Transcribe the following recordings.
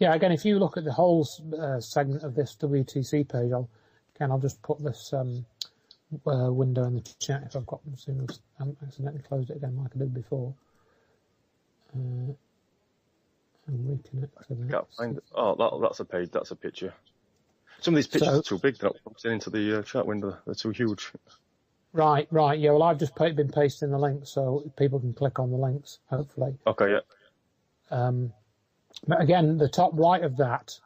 Yeah, again, if you look at the whole segment of this WTC page, I'll just put this window in the chat if I've got them. Soon as I haven't accidentally closed it again like I did before. And reconnect to that. Can't find it. Oh, that's a page. That's a picture. Some of these pictures are too big. They're not put into the chat window. They're too huge. Right. Yeah, well, I've just been pasting the link so people can click on the links, hopefully. Okay, yeah. But again, the top right of that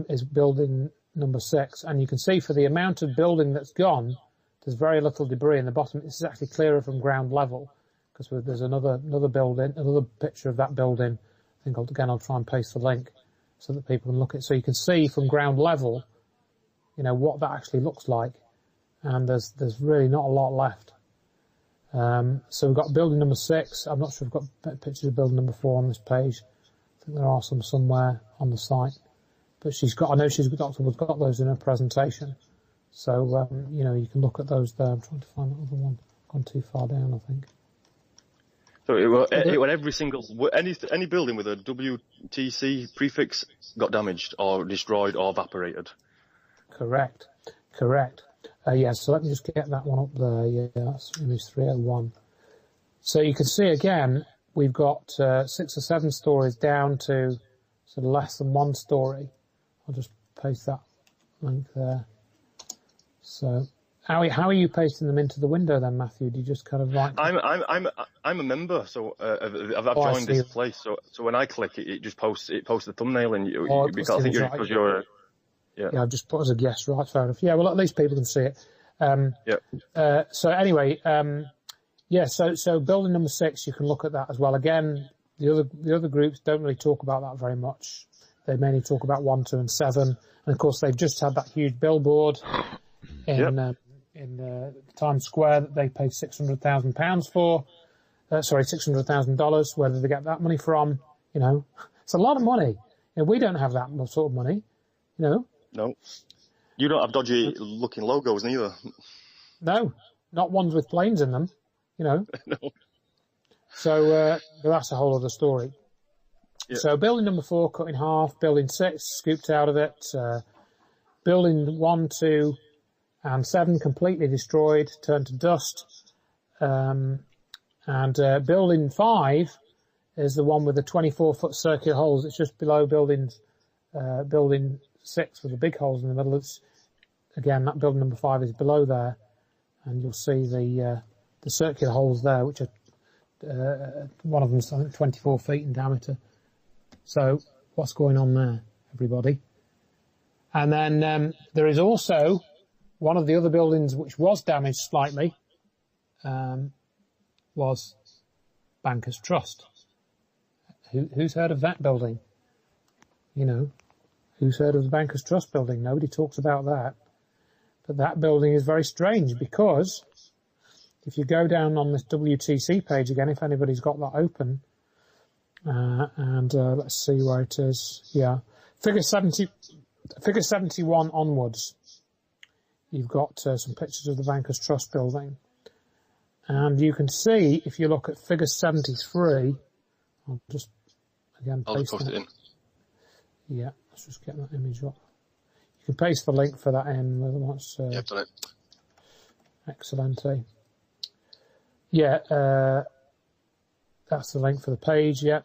is building number 6. And you can see for the amount of building that's gone, there's very little debris in the bottom. This is actually clearer from ground level because there's another building, another picture of that building. I think, I'll try and paste the link so that people can look at it. So you can see from ground level, what that actually looks like. And there's really not a lot left. So we've got building number 6. I'm not sure if we've got pictures of building number 4 on this page. I think there are some somewhere on the site. But I know Dr. Wood's got those in her presentation. So, you can look at those there. I'm trying to find the other one. I've gone too far down, I think. So it was every single, any building with a WTC prefix got damaged or destroyed or evaporated? Correct. So let me just get that one up there. Yeah, that's image 301. So you can see again, we've got 6 or 7 stories down to sort of less than 1 story. I'll just paste that link there. So how are you pasting them into the window then, Matthew? Do you just kind of like? I'm a member, so I've joined this place. So when I click it, it posts the thumbnail, and because I think because you're. Yeah, I've just put as a guest, right? Fair enough. Yeah, well, at least people can see it. So anyway, so building number 6, you can look at that as well. Again, the other groups don't really talk about that very much. They mainly talk about 1, 2, and 7. And of course, they've just had that huge billboard in Times Square that they paid £600,000 for. $600,000. Where did they get that money from? It's a lot of money. We don't have that sort of money. No. You don't have dodgy looking logos neither. No, not ones with planes in them, No. So that's a whole other story. Yeah. So building number 4 cut in half, building 6 scooped out of it, building 1, 2 and 7 completely destroyed, turned to dust, and building 5 is the one with the 24-foot circular holes. It's just below building 6 with the big holes in the middle. Again, that building number 5 is below there, and you'll see the circular holes there, which are one of them is I think 24 feet in diameter. So what's going on there, everybody? And then there is also one of the other buildings which was damaged slightly, was Bankers Trust. Who's heard of that building? Who's heard of the Bankers Trust building? Nobody talks about that. But that building is very strange because if you go down on this WTC page again, if anybody's got that open, and let's see where it is. Yeah, figure 71 onwards, you've got some pictures of the Bankers Trust building. And you can see, if you look at figure 73, I'll just, again, paste it in. Yeah, let's just get that image up. You can paste the link for that in. Yeah, I've done it. Excellent. Yeah, that's the link for the page, yeah.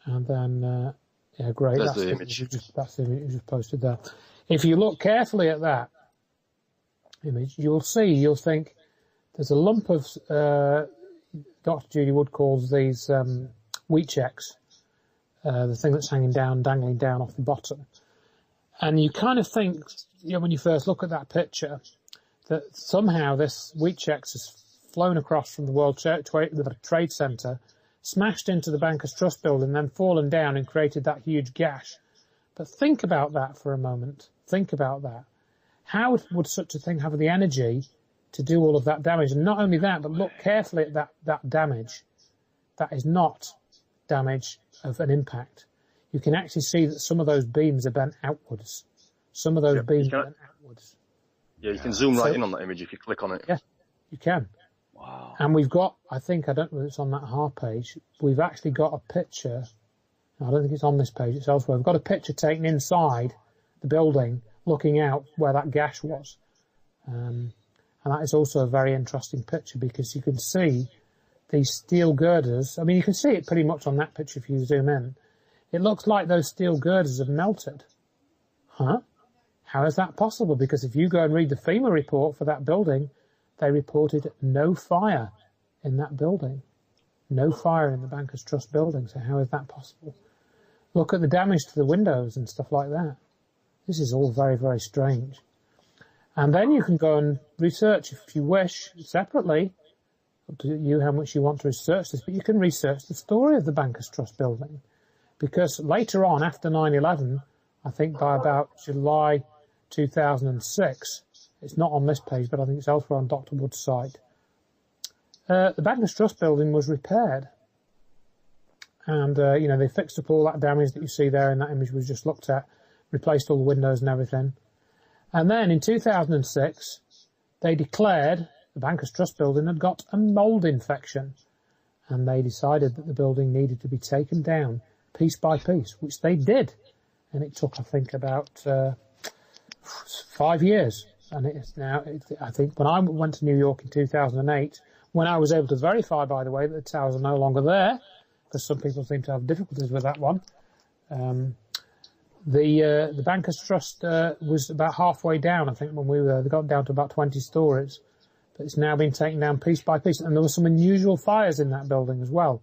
And then, yeah, great. That's the image. That's the image you just posted there. If you look carefully at that image, you'll think there's a lump of, Dr. Judy Wood calls these wheat checks, the thing that's dangling down off the bottom. And you kind of think, when you first look at that picture, that somehow this wheat checks has flown across from the World Trade Center, smashed into the Bankers Trust building, then fallen down and created that huge gash. But think about that for a moment. Think about that. How would such a thing have the energy to do all of that damage? And not only that, but look carefully at that damage. That is not damage of an impact. You can actually see that some of those beams are bent outwards. Some of those beams are bent outwards. Yeah, you can zoom right in on that image if you click on it. Yeah, you can. Wow. And we've got, I don't know if it's on that half page, we've actually got a picture, I don't think it's on this page, it's elsewhere. We've got a picture taken inside the building, looking out where that gash was. And that is also a very interesting picture because you can see these steel girders. I mean, you can see it pretty much on that picture if you zoom in. It looks like those steel girders have melted. Huh? How is that possible? Because if you go and read the FEMA report for that building, they reported no fire in that building. No fire in the Bankers Trust building. So how is that possible? Look at the damage to the windows and stuff like that. This is all very, very strange. And then you can go and research, if you wish, separately, up to you how much you want to research this, but you can research the story of the Bankers Trust building. Because later on, after 9/11, I think by about July 2006, it's not on this page, but I think it's elsewhere on Dr. Wood's site, the Bankers Trust building was repaired. And, they fixed up all that damage that you see there in that image we just looked at, replaced all the windows and everything. And then in 2006, they declared the Bankers Trust building had got a mould infection. And they decided that the building needed to be taken down piece by piece, which they did. And it took, I think, about 5 years. And it's now, I think, when I went to New York in 2008, when I was able to verify, by the way, that the towers are no longer there, because some people seem to have difficulties with that one. The Bankers Trust was about halfway down, I think, when we were there. They got down to about 20 stories. But it's now been taken down piece by piece. And there were some unusual fires in that building as well,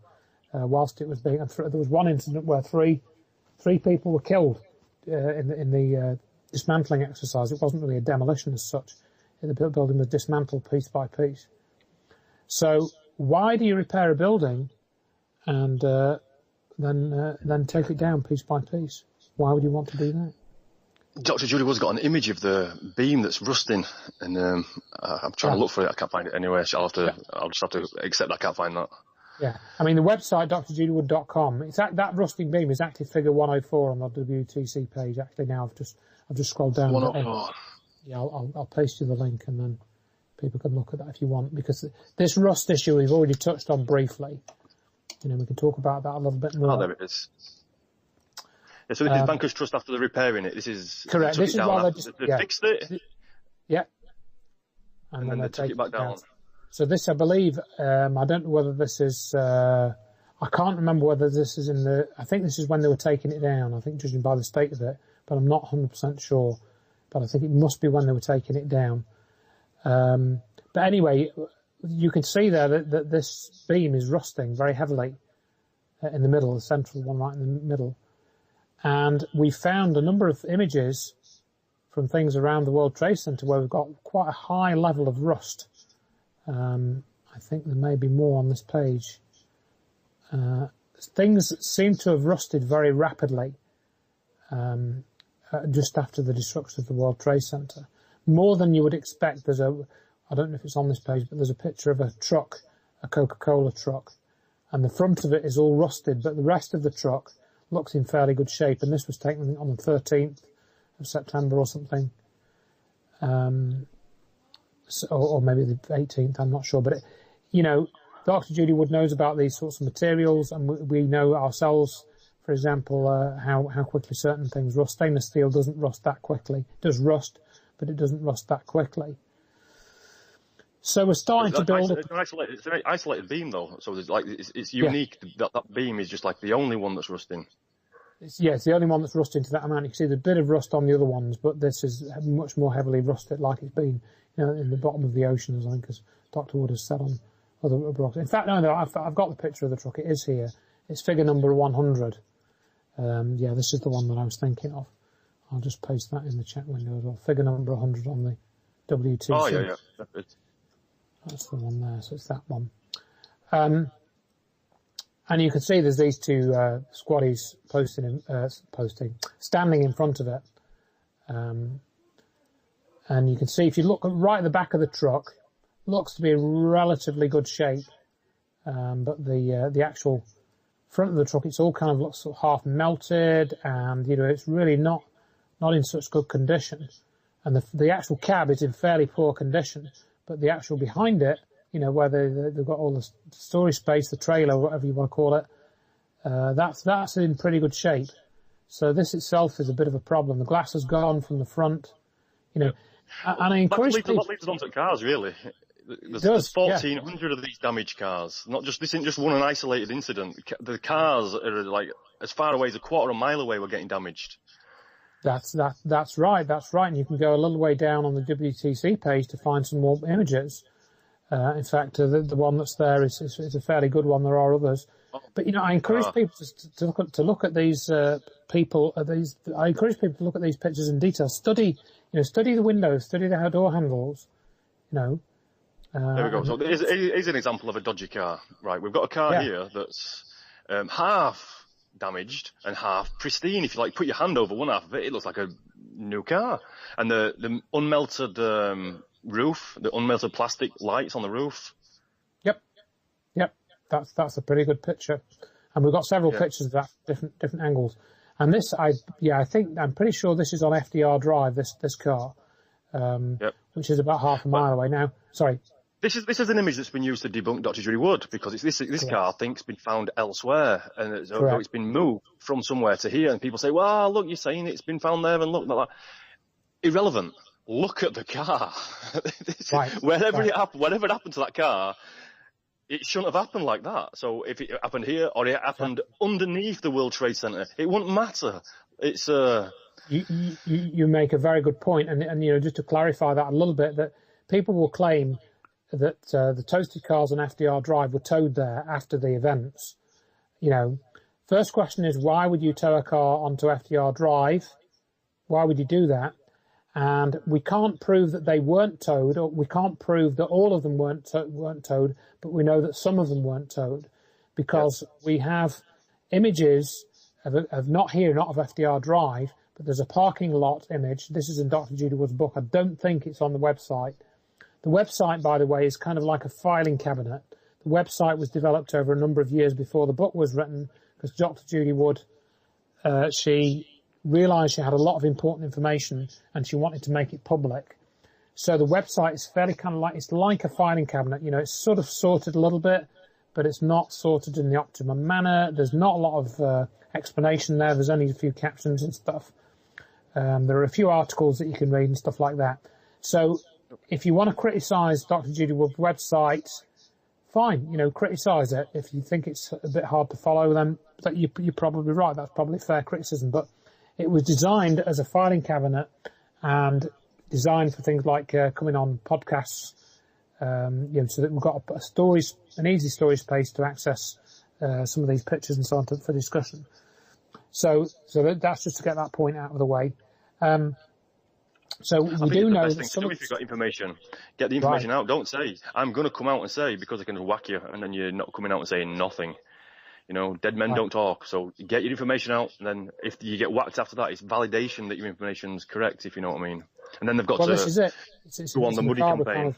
whilst it was being... There was one incident where three people were killed in the dismantling exercise. It wasn't really a demolition as such. The building was dismantled piece by piece. So why do you repair a building and then take it down piece by piece? Why would you want to do that? Dr. Judy Wood's got an image of the beam that's rusting, and I'm trying to look for it. I can't find it anywhere. So I'll just have to accept I can't find that. Yeah, I mean the website drjudywood.com. It's that rusting beam is actually figure 104 on the WTC page. Actually, now I've just scrolled down. 104. Yeah, I'll paste you the link, and then people can look at that if you want. Because this rust issue we've already touched on briefly. We can talk about that a little bit more. Oh, there it is. Yeah, so the Bankers Trust, after they're repairing it, this is correct. This is why they fixed it. Yeah. And then they took it back down. So this, I believe, I don't know whether this is, I can't remember whether this is I think this is when they were taking it down, I think, judging by the state of it, but I'm not 100% sure. But I think it must be when they were taking it down. But anyway, you can see there that this beam is rusting very heavily in the middle, the central one right in the middle. And we found a number of images from things around the World Trade Center where we've got quite a high level of rust. I think there may be more on this page. Things seem to have rusted very rapidly just after the destruction of the World Trade Center. More than you would expect. I don't know if it's on this page, but there's a picture of a truck, a Coca-Cola truck, and the front of it is all rusted, but the rest of the truck looks in fairly good shape. And this was taken on the 13th of September or something. Or maybe the 18th, I'm not sure. But, Dr. Judy Wood knows about these sorts of materials, and we know ourselves, for example, how quickly certain things rust. Stainless steel doesn't rust that quickly. It does rust, but it doesn't rust that quickly. So we're starting to build up. It's an isolated beam, though, so it's unique. Yeah. That beam is just like the only one that's rusting. It's the only one that's rusting to that amount. You can see there's a bit of rust on the other ones, but this is much more heavily rusted, like it's been, in the bottom of the ocean, I think, as Dr. Wood has said on other blogs. In fact, no, I've got the picture of the truck. It is here. It's figure number 100. This is the one that I was thinking of. I'll just paste that in the chat window as well. Figure number 100 on the WTC. Oh, yeah. That's the one there, so it's that one. And you can see there's these two squaddies standing in front of it. And you can see, if you look right at the back of the truck, looks to be in relatively good shape. But the actual front of the truck, it's all kind of looks sort of half melted, and it's really not in such good condition. And the actual cab is in fairly poor condition. But the actual behind it, where they've got all the storage space, the trailer, whatever you want to call it, That's in pretty good shape. So this itself is a bit of a problem. The glass has gone from the front, you know, and I encourage people. What leads on to cars, really? There's 1,400 of these damaged cars. This isn't just one isolated incident. The cars are like as far away as a quarter of a mile away. We're getting damaged. That's right. And you can go a little way down on the WTC page to find some more images. In fact, the one that's there is a fairly good one. There are others. But, you know, I encourage people to look at these people. I encourage people to look at these pictures in detail. Study the windows, study the door handles. You know. There we go. So here's an example of a dodgy car. Right, we've got a car here that's half damaged and half pristine. If you like, put your hand over one half of it, it looks like a new car. And the unmelted roof, the unmelted plastic lights on the roof. Yep. That's a pretty good picture, and we've got several pictures of that, different angles. And this, I'm pretty sure this is on FDR Drive. This car, which is about half a mile away now. Sorry. This is an image that's been used to debunk Dr. Judy Wood, because this car, I think, has been found elsewhere, and it's been moved from somewhere to here, and people say, well, look, you're saying it's been found there, and look, like that. Irrelevant. Look at the car. Whatever happened to that car, it shouldn't have happened like that. So if it happened here, or it happened underneath the World Trade Center, it wouldn't matter. It's You make a very good point, and you know, just to clarify that a little bit, that people will claim that the toasted cars on FDR Drive were towed there after the events. You know, first question is, why would you tow a car onto FDR Drive? Why would you do that? And we can't prove that they weren't towed, or we can't prove that all of them weren't towed, but we know that some of them weren't towed, because we have images of not of FDR Drive, but there's a parking lot image. This is in Dr. Judy Wood's book. I don't think it's on the website. The website, by the way, is kind of like a filing cabinet. The website was developed over a number of years before the book was written, because Dr. Judy Wood, she realised she had a lot of important information and she wanted to make it public. So the website is fairly kind of it's like a filing cabinet. You know, it's sort of sorted a little bit, but it's not sorted in the optimum manner. There's not a lot of explanation there. There's only a few captions and stuff. There are a few articles that you can read and stuff like that. So if you want to criticise Dr. Judy Wood's website, fine, you know, criticise it. If you think it's a bit hard to follow, then you're probably right. That's probably fair criticism. But it was designed as a filing cabinet and designed for things like coming on podcasts, you know, so that we've got an easy storage space to access some of these pictures and so on for discussion. So that's just to get that point out of the way. So we do know that if you've got information, get the information out. Don't say, I'm going to come out and say, because I can whack you, and then you're not coming out and saying nothing. You know, dead men don't talk. So get your information out, and then if you get whacked after that, it's validation that your information's correct, if you know what I mean. And then they've got this is it. It's go on the muddy campaign. Kind of,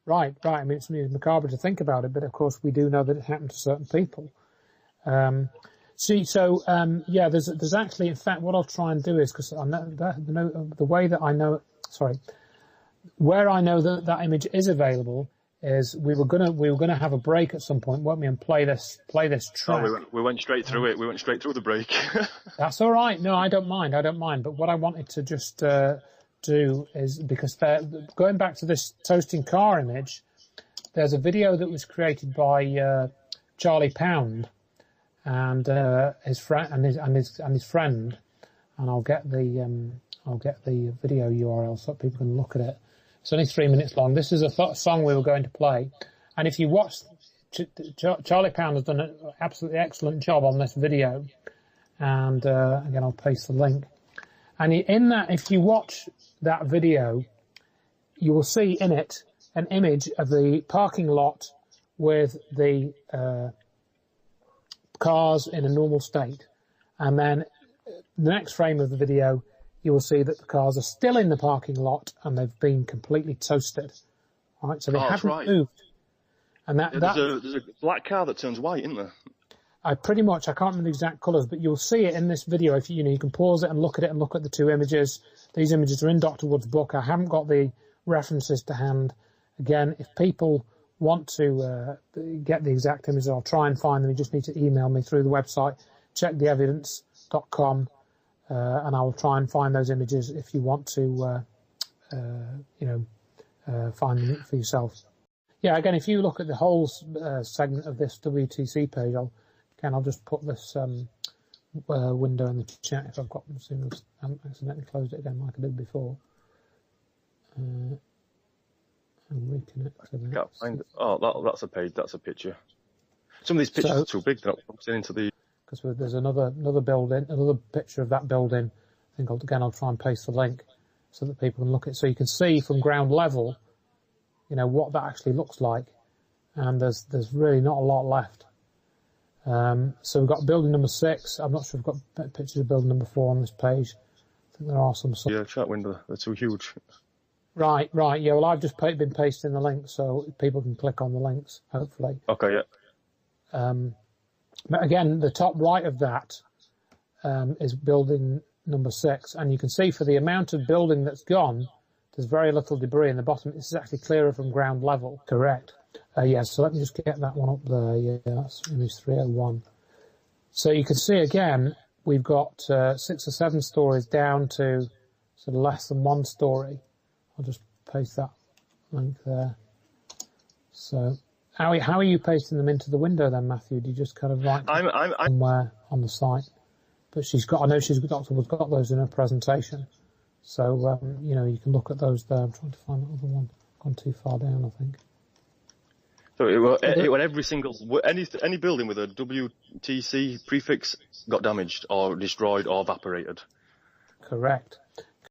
right. I mean, it's macabre to think about it, but of course we do know that it happened to certain people. There's actually, in fact, what I'll try and do is, because I know the way that I know, where I know that image is available is we were gonna have a break at some point, weren't we, and play this track. Oh, we went straight through it. We went straight through the break. That's all right. No, I don't mind. But what I wanted to just do is, because going back to this toasting car image, there's a video that was created by Charlie Pound and his friend and his friend, and I'll get the video URL so people can look at it. It's only 3 minutes long. This is a song we were going to play, and if you watch, Charlie Pound has done an absolutely excellent job on this video, and again I'll paste the link. And in that, if you watch that video, you will see in it an image of the parking lot with the cars in a normal state, and then the next frame of the video you will see that the cars are still in the parking lot and they've been completely toasted. All right, so they haven't moved. And there's a black car that turns white, isn't there? I can't remember the exact colours, but you'll see it in this video. If you can pause it and look at it and look at the two images. These images are in Dr. Wood's book. I haven't got the references to hand. Again, if people want to get the exact images, I'll try and find them. You just need to email me through the website, checktheevidence.com, and I will try and find those images if you want to, find them for yourself. Yeah, again, if you look at the whole segment of this WTC page, I'll just put this window in the chat if I've got them soon. I accidentally closed it again like I did before. And reconnect to that. Can't find it. Oh, that's a page. That's a picture. Some of these pictures are too big. They're not focusing into the. Because there's another building, another picture of that building. I think I'll try and paste the link so that people can look at it. So you can see from ground level, what that actually looks like. And there's really not a lot left. So we've got building number 6. I'm not sure if we've got pictures of building number 4 on this page. I think there are some. Yeah, chat window. They're too huge. Right. Yeah, well, I've just been pasting the link so people can click on the links, hopefully. Okay, yeah. But again, the top right of that is building number 6. And you can see for the amount of building that's gone, there's very little debris in the bottom. This is actually clearer from ground level. Correct. Yes, so let me just get that one up there. Yeah, that's image 301. So you can see again, we've got 6 or 7 stories down to sort of less than 1 story. I'll just paste that link there. So how are you pasting them into the window then, Matthew? Do you just kind of write somewhere on the site? But I know Dr. Wood's got those in her presentation. So, you can look at those there. I'm trying to find that other one. Gone too far down, I think. So every single, any building with a WTC prefix got damaged or destroyed or evaporated. Correct.